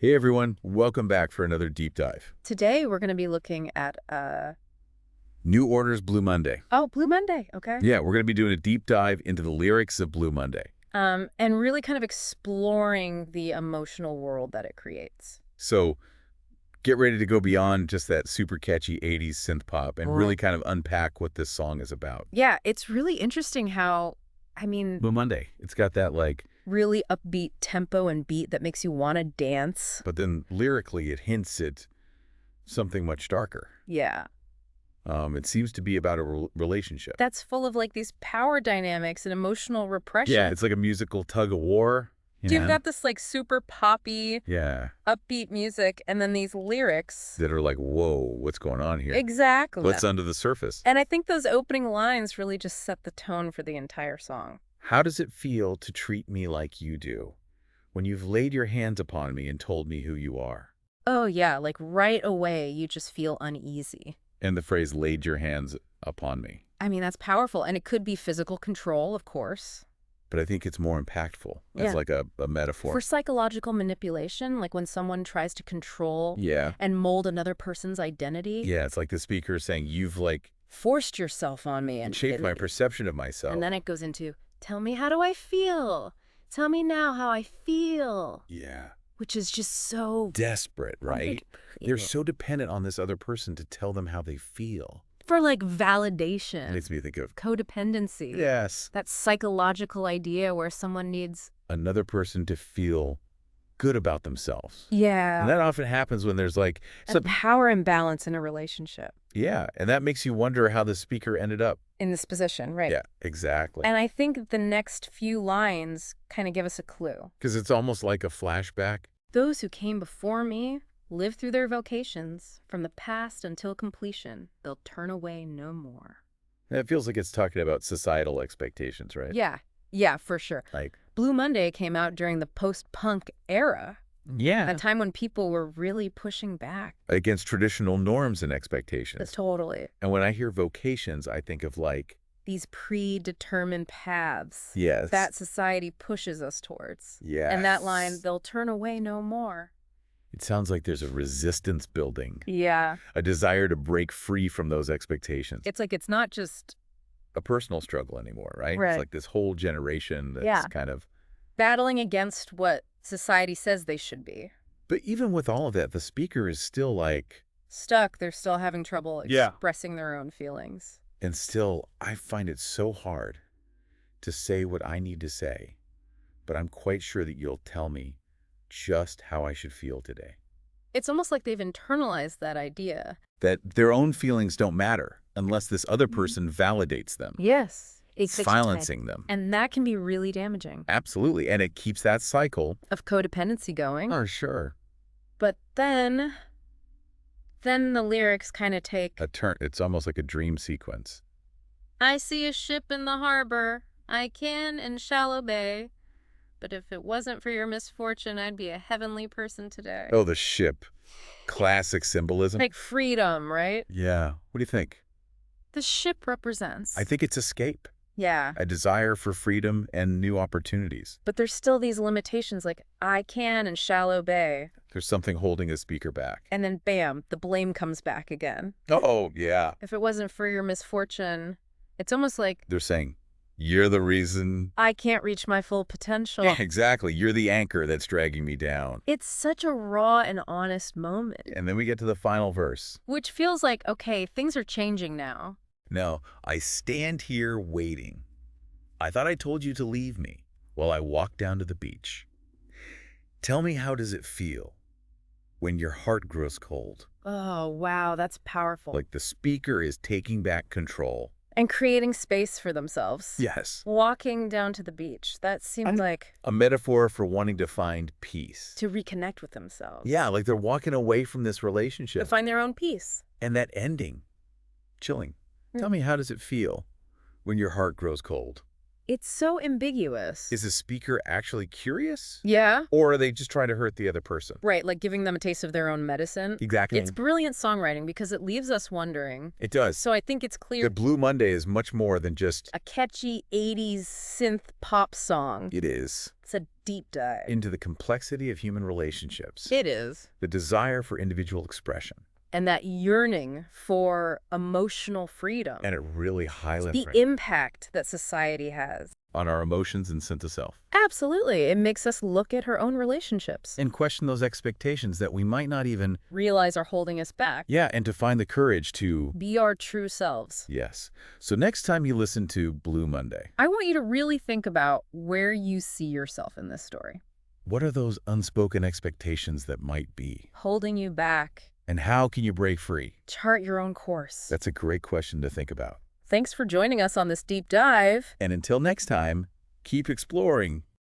Hey everyone, welcome back for another deep dive. Today we're going to be looking at New Order's Blue Monday. Blue Monday, okay? Yeah, we're going to be doing a deep dive into the lyrics of Blue Monday. And really kind of exploring the emotional world that it creates. So get ready to go beyond just that super catchy 80s synth pop and really kind of unpack what this song is about. Yeah, it's really interesting how, Blue Monday, it's got that really upbeat tempo and beat that makes you want to dance. but then lyrically it hints at something much darker. Yeah. It seems to be about a relationship. That's full of like these power dynamics and emotional repression. Yeah, it's like a musical tug of war. You've got this like super poppy, upbeat music, and then these lyrics that are like, whoa, what's going on here? Exactly. What's under the surface? And I think those opening lines really just set the tone for the entire song. How does it feel to treat me like you do, when you've laid your hands upon me and told me who you are? Oh yeah, like right away you just feel uneasy. And the phrase, laid your hands upon me. I mean, that's powerful. And it could be physical control, of course. But I think it's more impactful as like a metaphor. For psychological manipulation, like when someone tries to control and mold another person's identity. Yeah, it's like the speaker is saying, you've like forced yourself on me and shaped my perception of myself. And then it goes into, tell me, how do I feel? Tell me now how I feel. Yeah. Which is just so desperate, right? They're so dependent on this other person to tell them how they feel. For like validation. It makes me think of codependency. Yes. That psychological idea where someone needs another person to feel good about themselves. Yeah. And that often happens when there's like some power imbalance in a relationship. Yeah, and that makes you wonder how the speaker ended up in this position, right? Yeah, exactly. And I think the next few lines kind of give us a clue. Because it's almost like a flashback. Those who came before me live through their vocations from the past until completion. They'll turn away no more. And it feels like it's talking about societal expectations, right? Yeah, for sure. Like Blue Monday came out during the post-punk era. Yeah. A time when people were really pushing back against traditional norms and expectations. Totally. And when I hear vocations, I think of like these predetermined paths that society pushes us towards. Yeah. And that line, they'll turn away no more. It sounds like there's a resistance building. Yeah. A desire to break free from those expectations. It's like it's not just a personal struggle anymore, right? Right. It's like this whole generation that's kind of battling against what society says they should be. But even with all of that, the speaker is still like stuck. They're still having trouble expressing their own feelings. And still, I find it so hard to say what I need to say, but I'm quite sure that you'll tell me just how I should feel today. It's almost like they've internalized that idea. That their own feelings don't matter unless this other person validates them. Yes. It's silencing them. And that can be really damaging. Absolutely. And it keeps that cycle of codependency going. Oh, sure. But then the lyrics kind of take a turn. It's almost like a dream sequence. I see a ship in the harbor. I can and shall obey. But if it wasn't for your misfortune, I'd be a heavenly person today. Oh, the ship. Classic symbolism. Like freedom, right? Yeah. What do you think? The ship represents. I think it's escape. Yeah. A desire for freedom and new opportunities. But there's still these limitations like I can and shall obey. There's something holding the speaker back. And then bam, the blame comes back again. Oh, yeah. If it wasn't for your misfortune, it's almost like they're saying, you're the reason I can't reach my full potential. Yeah, exactly. You're the anchor that's dragging me down. It's such a raw and honest moment. And then we get to the final verse. Which feels like, okay, things are changing now. No, I stand here waiting. I thought I told you to leave me while I walk down to the beach. Tell me, how does it feel when your heart grows cold? Oh, wow, that's powerful. Like the speaker is taking back control. And creating space for themselves. Yes. Walking down to the beach. That seemed like a metaphor for wanting to find peace. To reconnect with themselves. Yeah, like they're walking away from this relationship. To find their own peace. And that ending, chilling. Tell me, how does it feel when your heart grows cold? It's so ambiguous. Is the speaker actually curious? Yeah? Or are they just trying to hurt the other person? Right, like giving them a taste of their own medicine. Exactly. It's brilliant songwriting because it leaves us wondering. It does. So I think it's clear The Blue Monday is much more than just... a catchy 80s synth pop song. It is. It's a deep dive. Into the complexity of human relationships. It is. The desire for individual expression. And that yearning for emotional freedom. And it really highlights The impact that society has. on our emotions and sense of self. Absolutely. It makes us look at her own relationships. And question those expectations that we might not even... Realize are holding us back. Yeah, and to find the courage to... Be our true selves. Yes. So next time you listen to Blue Monday, I want you to really think about where you see yourself in this story. what are those unspoken expectations that might be? Holding you back. And how can you break free? Chart your own course. That's a great question to think about. Thanks for joining us on this deep dive. And until next time, keep exploring.